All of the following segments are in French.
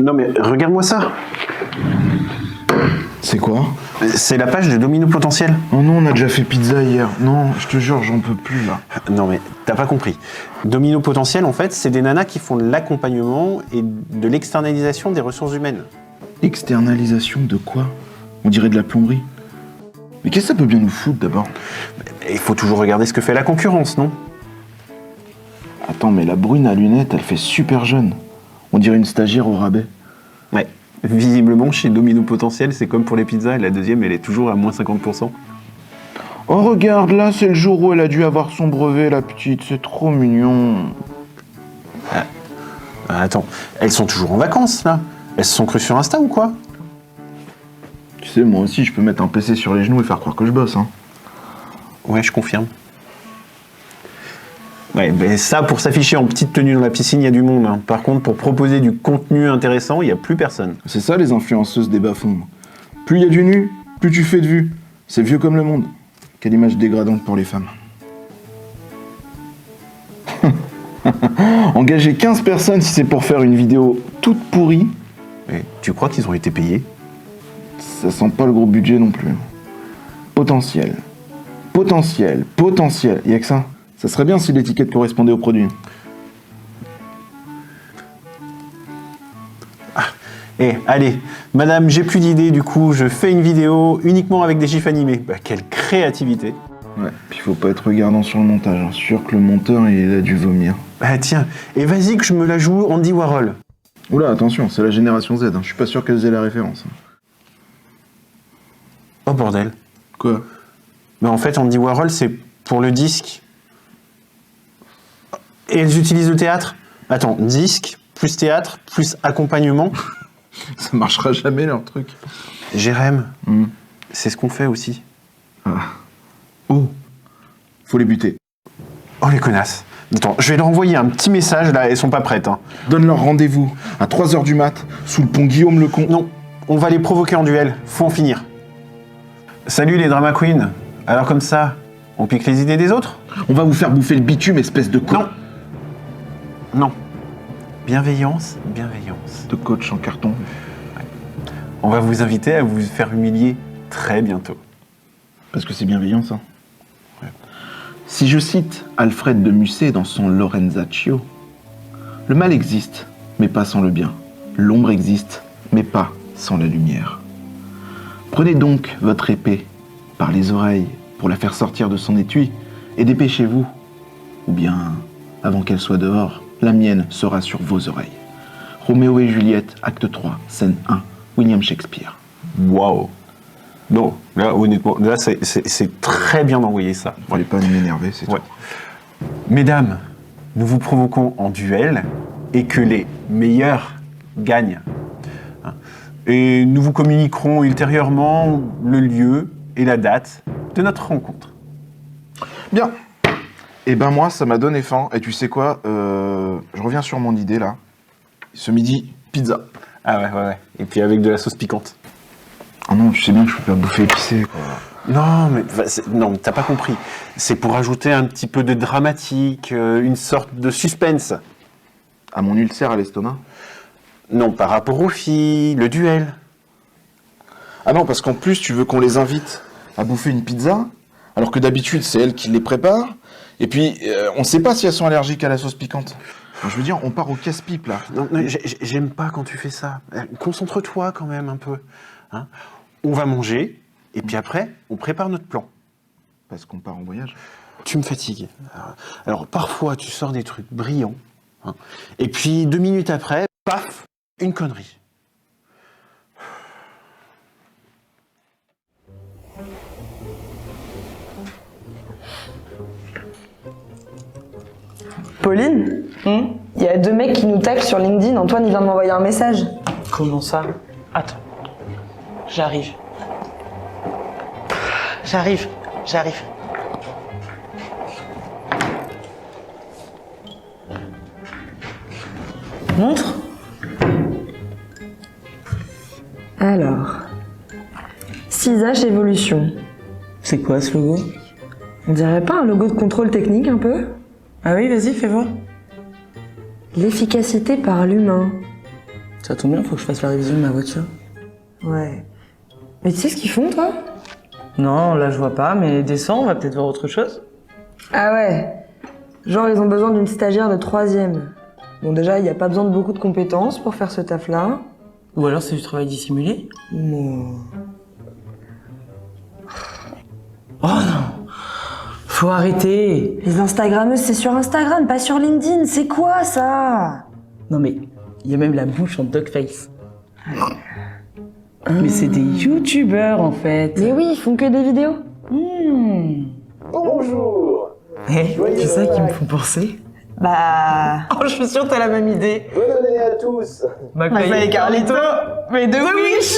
Non mais regarde-moi ça. C'est quoi? C'est la page de Domino Potentiel. Oh non, on a déjà fait pizza hier. Non, je te jure, j'en peux plus là. Non mais t'as pas compris. Domino Potentiel, en fait, c'est des nanas qui font de l'accompagnement et de l'externalisation des ressources humaines. Externalisation de quoi? On dirait de la plomberie. Mais qu'est-ce que ça peut bien nous foutre d'abord? Il faut toujours regarder ce que fait la concurrence, non? Attends, mais la brune à lunettes, elle fait super jeune. On dirait une stagiaire au rabais. Ouais. Visiblement, chez Domino Potentiel, c'est comme pour les pizzas, la deuxième, elle est toujours à moins 50%. Oh regarde, là, c'est le jour où elle a dû avoir son brevet, la petite. C'est trop mignon. Attends, elles sont toujours en vacances, là? Elles se sont crues sur Insta ou quoi? Tu sais, moi aussi, je peux mettre un PC sur les genoux et faire croire que je bosse, hein. Ouais, je confirme. Ouais, mais ça, pour s'afficher en petite tenue dans la piscine, il y a du monde, hein. Par contre, pour proposer du contenu intéressant, il n'y a plus personne. C'est ça, les influenceuses des bas-fonds. Plus il y a du nu, plus tu fais de vues. C'est vieux comme le monde. Quelle image dégradante pour les femmes. Engager 15 personnes si c'est pour faire une vidéo toute pourrie, Et tu crois qu'ils ont été payés? ça sent pas le gros budget non plus. Potentiel. Potentiel. Potentiel. Y a que ça. Ça serait bien si l'étiquette correspondait au produit. Allez, madame, j'ai plus d'idées, du coup, je fais une vidéo uniquement avec des gifs animés. Bah, quelle créativité! Ouais, puis faut pas être regardant sur le montage. Hein. Sûr que le monteur, il a dû vomir. Bah tiens, et vas-y que je me la joue Andy Warhol. Oula, attention, c'est la génération Z. Hein. Je suis pas sûr qu'elles aient la référence. Oh bordel. Quoi? Bah en fait, Andy Warhol, c'est pour le disque. Et elles utilisent le théâtre? Attends, disque, plus théâtre, plus accompagnement. Ça marchera jamais leur truc. Jérém, c'est ce qu'on fait aussi. Oh, faut les buter. Oh les connasses. Attends, je vais leur envoyer un petit message là, elles sont pas prêtes. Hein. Donne leur rendez-vous à 3h du mat, sous le pont Guillaume Lecomte. Non, on va les provoquer en duel, faut en finir. Salut les drama queens. Alors comme ça, on pique les idées des autres? On va vous faire bouffer le bitume, espèce de Non. Non. Bienveillance, bienveillance. De coach en carton. On va vous inviter à vous faire humilier très bientôt. Parce que c'est bienveillant, ça. Ouais. Si je cite Alfred de Musset dans son Lorenzaccio, le mal existe, mais pas sans le bien. L'ombre existe, mais pas sans la lumière. Prenez donc votre épée par les oreilles pour la faire sortir de son étui et dépêchez-vous. Ou bien, avant qu'elle soit dehors, la mienne sera sur vos oreilles. Roméo et Juliette, acte 3, scène 1, William Shakespeare. Waouh. Non, là honnêtement, là c'est très bien d'envoyer ça. Il fallait pas m'énerver, c'est tout. Mesdames, nous vous provoquons en duel et que les meilleurs gagnent. Et nous vous communiquerons ultérieurement le lieu et la date de notre rencontre. Bien. Et ben moi, ça m'a donné faim. Et tu sais quoi, je reviens sur mon idée là. Ce midi, pizza. Ah ouais. Et puis avec de la sauce piquante. Oh non, tu sais bien que je peux pas bouffer épicé, quoi. Non, mais t'as pas compris. C'est pour ajouter un petit peu de dramatique, une sorte de suspense. À mon ulcère à l'estomac? Non, par rapport aux filles, le duel. Ah non, parce qu'en plus, tu veux qu'on les invite à bouffer une pizza, alors que d'habitude, c'est elles qui les préparent. Et puis, on sait pas si elles sont allergiques à la sauce piquante. Je veux dire, on part au casse-pipe, là. Non, j'aime pas quand tu fais ça. Concentre-toi quand même un peu. Hein, on va manger, et puis après, on prépare notre plan. Parce qu'on part en voyage. Tu me fatigues. Alors parfois, tu sors des trucs brillants, hein, et puis 2 minutes après, paf, une connerie. Pauline, il y a 2 mecs qui nous taclent sur LinkedIn. Antoine, il vient de m'envoyer un message. Comment ça? Attends. J'arrive. Montre. Alors. 6H Evolution. C'est quoi ce logo? On dirait pas un logo de contrôle technique un peu? Ah oui, vas-y, fais voir. L'efficacité par l'humain. Ça tombe bien, faut que je fasse la révision de ma voiture. Ouais. Mais tu sais ce qu'ils font, toi? Non, là je vois pas, mais descends, on va peut-être voir autre chose. Ah ouais. Genre, ils ont besoin d'une stagiaire de 3e. Bon, déjà, il n'y a pas besoin de beaucoup de compétences pour faire ce taf-là. Ou alors c'est du travail dissimulé. Non. Oh non, faut arrêter. Les Instagrammeuses, c'est sur Instagram, pas sur LinkedIn. C'est quoi, ça? Non mais, il y a même la bouche en duckface. Mais c'est des youtubeurs en fait. Mais oui, ils font que des vidéos. Bonjour. C'est ça qui me font penser. Bah... Oh, je suis sûre que t'as la même idée. Bonne année à tous. McFly et Carlito, mais de Wish.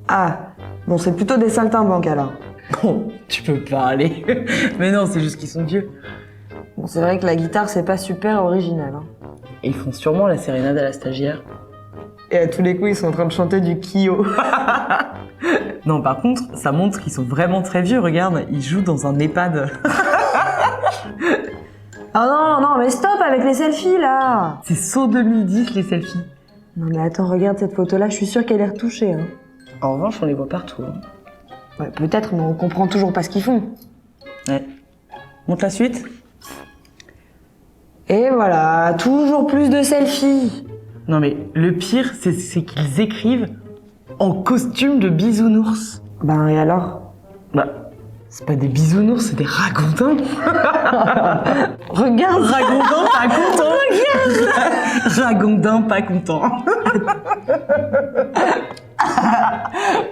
Ah, bon, c'est plutôt des saltimbanques, alors. Bon, tu peux parler. Mais non, c'est juste qu'ils sont vieux. Bon, c'est vrai que la guitare, c'est pas super original, hein. Et ils font sûrement la sérénade à la stagiaire. Et à tous les coups, ils sont en train de chanter du Kyo. Non, par contre, ça montre qu'ils sont vraiment très vieux. Regarde, ils jouent dans un EHPAD. Ah non, mais stop avec les selfies, là. C'est saut 2010, les selfies. Non mais attends, regarde cette photo-là, je suis sûre qu'elle est retouchée, hein. En revanche, on les voit partout. Hein. Ouais, peut-être, mais on comprend toujours pas ce qu'ils font. Ouais. Montre la suite. Et voilà, toujours plus de selfies. Non mais le pire, c'est qu'ils écrivent en costume de bisounours. Ben et alors? Bah, c'est pas des bisounours, c'est des ragondins. Regarde. Ragondin pas content. Ragondin pas content.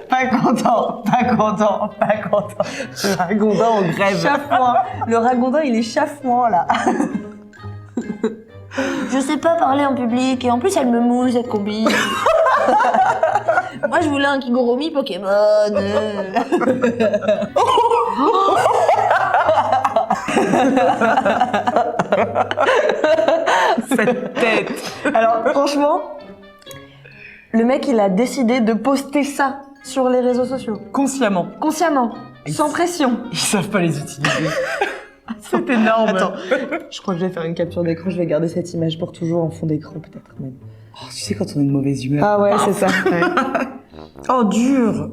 Pas content, pas content, pas content. Ragondin en grève. Chafouin. Le ragondin, il est chafouin, là. Je sais pas parler en public et en plus elle me mouille cette combi. Moi je voulais un Kigoromi Pokémon. Cette tête. Alors, franchement, le mec, il a décidé de poster ça sur les réseaux sociaux. Consciemment. Consciemment. Sans pression. Ils savent pas les utiliser. C'est énorme. Attends, je crois que je vais faire une capture d'écran, je vais garder cette image pour toujours en fond d'écran, peut-être même. Oh, tu sais quand on a une mauvaise humeur. Ah ouais, c'est ça. Ouais. Oh, dur.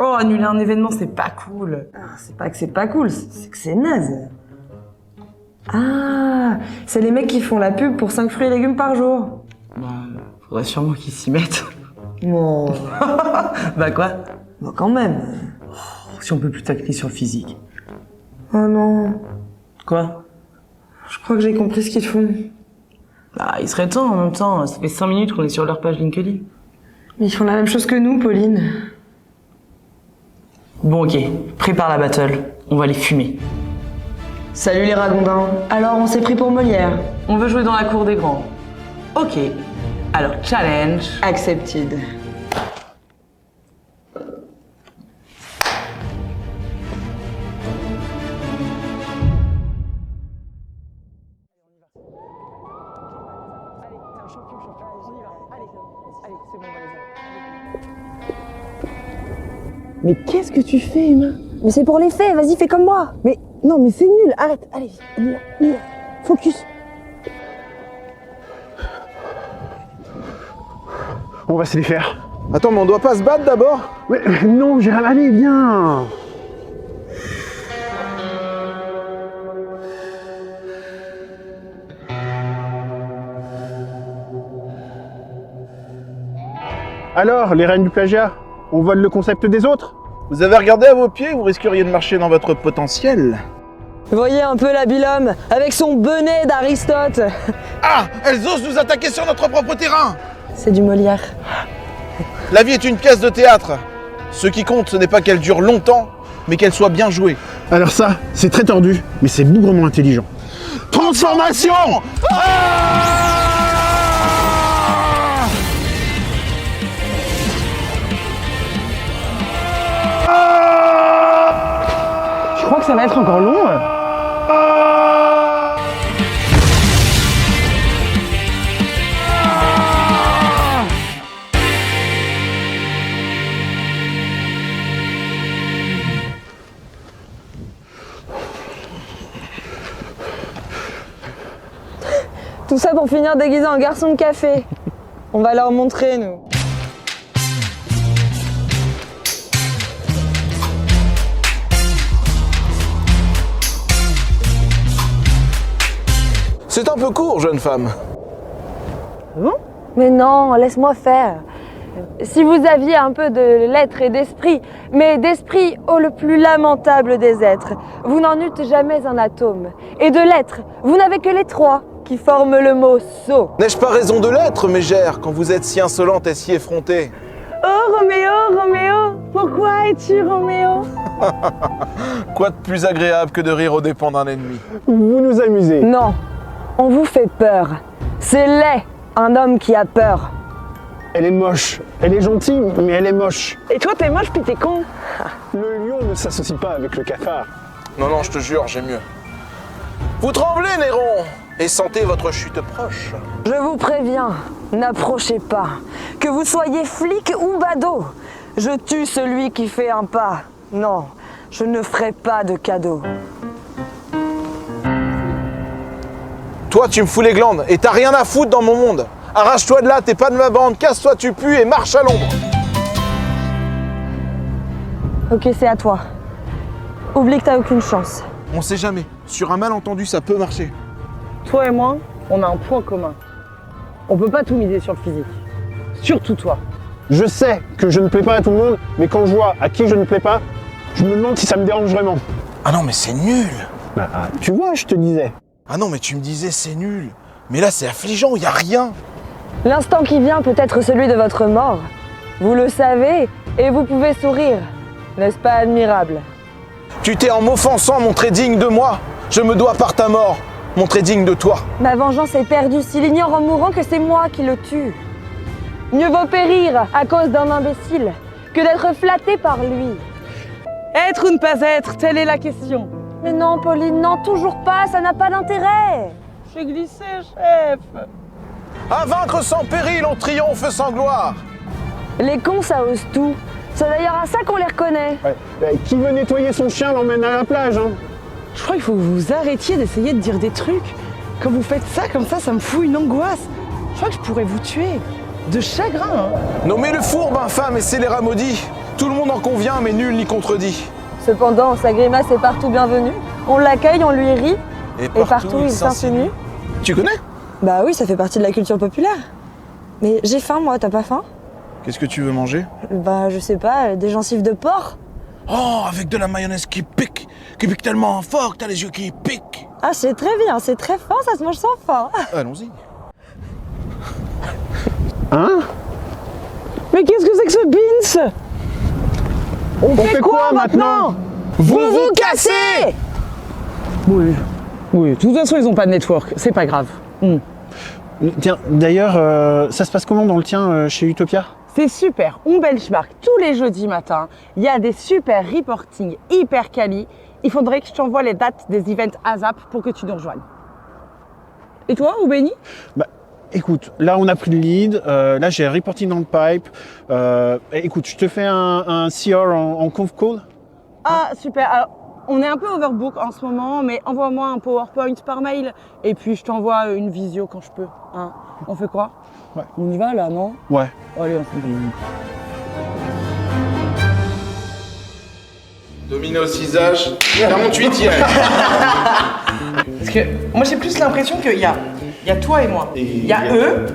Oh, annuler un événement, c'est pas cool. Ah, c'est pas que c'est pas cool, c'est que c'est naze. Ah, c'est les mecs qui font la pub pour 5 fruits et légumes par jour. Bah, faudrait sûrement qu'ils s'y mettent. Non, Bah quoi? bah quand même. Si on peut plus tacler sur le physique. Oh non, Quoi? je crois que j'ai compris ce qu'ils font. Bah, il serait temps en même temps. Ça fait 5 minutes qu'on est sur leur page LinkedIn. Mais ils font la même chose que nous, Pauline. Bon, ok. Prépare la battle. On va les fumer. Salut les ragondins. Alors, on s'est pris pour Molière. On veut jouer dans la cour des grands. Ok. Alors, challenge. Accepted. Mais qu'est-ce que tu fais, Emma? Mais c'est pour les faits, vas-y fais comme moi. Mais non, mais c'est nul, arrête, allez, on y va. Focus. On va se les faire. Attends, mais on doit pas se battre d'abord? Ouais, non, Jérôme, allez, viens. Alors, les reines du plagiat, on vole le concept des autres? Vous avez regardé à vos pieds, vous risqueriez de marcher dans votre potentiel. Voyez un peu l'habillhomme, avec son bonnet d'Aristote. Ah! Elles osent nous attaquer sur notre propre terrain! C'est du Molière. La vie est une pièce de théâtre. Ce qui compte, ce n'est pas qu'elle dure longtemps, mais qu'elle soit bien jouée. Alors ça, c'est très tordu, mais c'est bougrement intelligent. Transformation! Je crois que ça va être encore long. Tout ça pour finir déguisé en garçon de café. On va leur montrer, nous. C'est un peu court, jeune femme. Mais non, laisse-moi faire. Si vous aviez un peu de lettres et d'esprit, mais d'esprit au le plus lamentable des êtres, vous n'en eûtes jamais un atome. Et de lettres, vous n'avez que les trois qui forment le mot sot. N'ai-je pas raison de l'être, mégère, quand vous êtes si insolente et si effrontée? Oh, Roméo, Roméo, pourquoi es-tu Roméo? Quoi de plus agréable que de rire aux dépens d'un ennemi? Vous nous amusez. Non, on vous fait peur. C'est laid, un homme qui a peur. Elle est moche. Elle est gentille, mais elle est moche. Et toi, t'es moche puis t'es con. Le lion ne s'associe pas avec le cafard. Non, non, je te jure, j'ai mieux. Vous tremblez, Néron, et sentez votre chute proche. Je vous préviens, n'approchez pas. Que vous soyez flic ou badaud, je tue celui qui fait un pas. Non, je ne ferai pas de cadeau. Toi, tu me fous les glandes, et t'as rien à foutre dans mon monde. Arrache-toi de là, t'es pas de ma bande, casse-toi, tu pues, et marche à l'ombre. Ok, c'est à toi. Oublie que t'as aucune chance. On sait jamais, sur un malentendu, ça peut marcher. Toi et moi, on a un point commun. On peut pas tout miser sur le physique. Surtout toi. Je sais que je ne plais pas à tout le monde, mais quand je vois à qui je ne plais pas, je me demande si ça me dérange vraiment. Ah non, mais c'est nul. Bah, tu vois, je te disais. Ah non, mais tu me disais c'est nul. Mais là, c'est affligeant, y a rien. L'instant qui vient peut être celui de votre mort. Vous le savez et vous pouvez sourire. N'est-ce pas admirable? Tu t'es en m'offensant montré digne de moi. Je me dois par ta mort montrer digne de toi. Ma vengeance est perdue s'il ignore en mourant que c'est moi qui le tue. Mieux vaut périr à cause d'un imbécile que d'être flatté par lui. Être ou ne pas être, telle est la question. Mais non, Pauline, non, toujours pas, ça n'a pas d'intérêt. J'ai glissé, chef. À vaincre sans péril, on triomphe sans gloire. Les cons, ça ose tout. C'est d'ailleurs à ça qu'on les reconnaît. Ouais. Qui veut nettoyer son chien l'emmène à la plage, hein. Je crois qu'il faut que vous arrêtiez d'essayer de dire des trucs. Quand vous faites ça comme ça me fout une angoisse. Je crois que je pourrais vous tuer. De chagrin, hein. Nommez le fourbe, infâme et scélérat maudit. Tout le monde en convient, mais nul n'y contredit. Cependant, sa grimace est partout bienvenue. On l'accueille, on lui rit. Et partout il s'insinue. Tu connais? Bah oui, ça fait partie de la culture populaire. Mais j'ai faim, moi, t'as pas faim? Qu'est-ce que tu veux manger? Bah, je sais pas, des gencives de porc? Oh, avec de la mayonnaise qui pique tellement fort que t'as les yeux qui piquent. Ah, c'est très bien, c'est très fin, ça se mange sans faim. Allons-y. Hein? Mais qu'est-ce que c'est que ce beans? On fait quoi maintenant? Vous vous cassez! Oui, de toute façon ils ont pas de network, c'est pas grave. Tiens, d'ailleurs, ça se passe comment dans le tien chez Utopia? C'est super, on benchmark tous les jeudis matins. Il y a des super reporting hyper quali. Il faudrait que je t'envoie les dates des events ASAP pour que tu nous rejoignes. Et toi, Oubeni? Bah, écoute, là on a pris le lead, là j'ai un reporting dans le pipe. Écoute, je te fais un CR en conf call. Ah, super. Alors, on est un peu overbook en ce moment, mais envoie-moi un PowerPoint par mail et puis je t'envoie une visio quand je peux. Hein. On fait quoi? Ouais. On y va là, non? Ouais. Allez, on fait. Domino 6H, 48e. Parce que moi j'ai plus l'impression qu'il y a toi et moi. Il y a eux,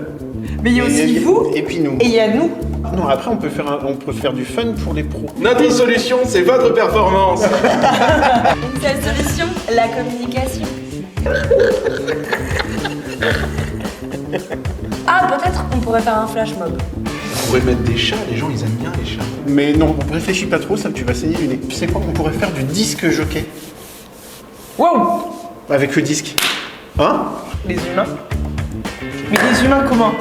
mais il y a aussi vous Et puis nous. et il y a nous. Non, après on peut faire du fun pour les pros. Notre solution, c'est votre performance. Une seule solution, la communication. Ah, peut-être qu'on pourrait faire un flash mob. On pourrait mettre des chats, les gens ils aiment bien les chats. Mais non, réfléchis pas trop, ça tu vas saigner du nez. Tu sais quoi, on pourrait faire du disque jockey. Wow! Avec le disque. Hein? Les humains? Mais les humains comment?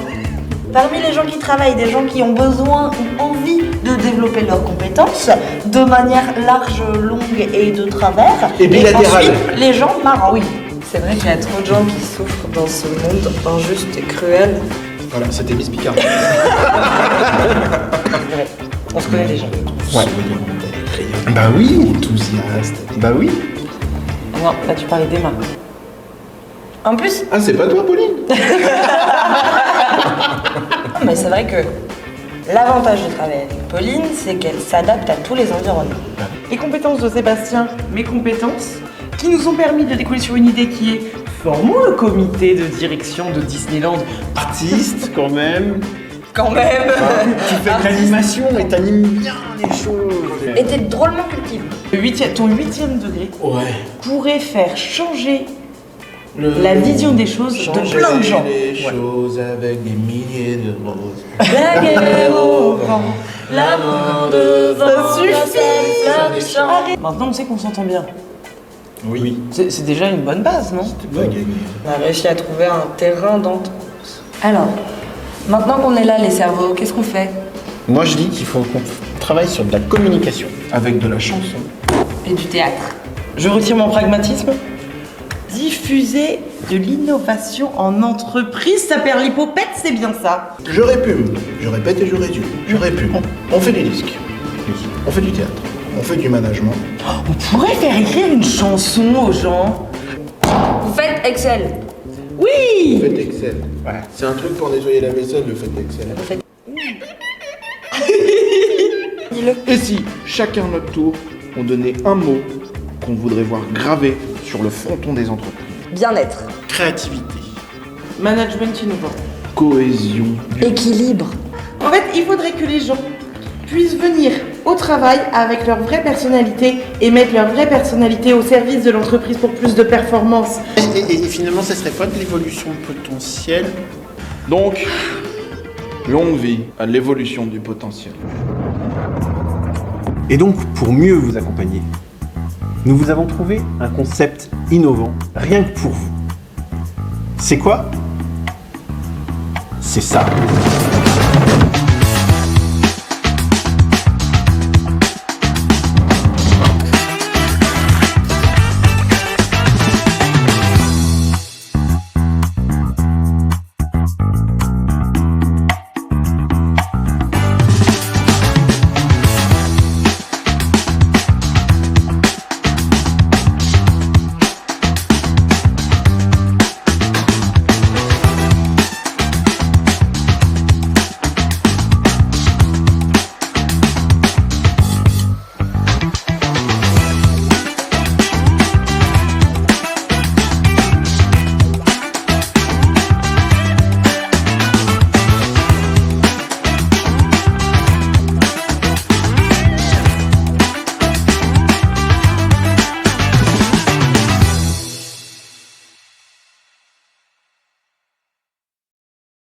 Parmi les gens qui travaillent, des gens qui ont besoin ou envie de développer leurs compétences de manière large, longue et de travers. Et bilatérale. Ensuite, les gens marrants. Oui, c'est vrai qu'il y a trop de gens qui souffrent dans ce monde injuste et cruel. Voilà, c'était Miss Picard. On se connaît déjà. Bah oui. Enthousiaste. Bah oui. Non, là tu parlais d'Emma. En plus, Ah, c'est pas toi, Pauline? Mais c'est vrai que l'avantage de travailler avec Pauline, c'est qu'elle s'adapte à tous les environnements. Les compétences de Sébastien, mes compétences, qui nous ont permis de décoller sur une idée qui est formons le comité de direction de Disneyland. Artiste, quand même. Quand même. Tu fais de l'animation et t'animes bien les choses. Et t'es drôlement cultivé. Ton 8e degré Ouais. pourrait faire changer la vision des choses de plein de gens. Les choses avec des milliers de roses. La guerre au vent, l'amour devant, Ça suffit. fleur du champ. Maintenant, on sait qu'on s'entend bien. Oui. C'est déjà une bonne base, non? C'était pas gagné. On a réussi à trouver un terrain d'entente. Alors, maintenant qu'on est là, les cerveaux, qu'est-ce qu'on fait? Moi, je dis qu'il faut qu'on travaille sur de la communication. Avec de la chanson. Et du théâtre. Je retire mon pragmatisme. Diffuser de l'innovation en entreprise, ça perd l'hypopète, c'est bien ça. Je répume. Je répète et je résume. Je répume. On fait des disques. On fait du théâtre. On fait du management. On pourrait faire écrire une chanson aux gens. Vous faites Excel. Oui. Faites Excel. Ouais. C'est un truc pour nettoyer la vaisselle, le fait Excel. Et si, chacun à notre tour, on donnait un mot qu'on voudrait voir gravé sur le fronton des entreprises. Bien-être. Créativité. Management innovant. Cohésion. Équilibre. En fait, il faudrait que les gens puissent venir au travail avec leur vraie personnalité et mettre leur vraie personnalité au service de l'entreprise pour plus de performance. Et finalement, ça serait pas de l'évolution potentielle? Donc, longue vie à l'évolution du potentiel. Et donc, pour mieux vous accompagner, nous vous avons trouvé un concept innovant, rien que pour vous. C'est quoi? C'est ça.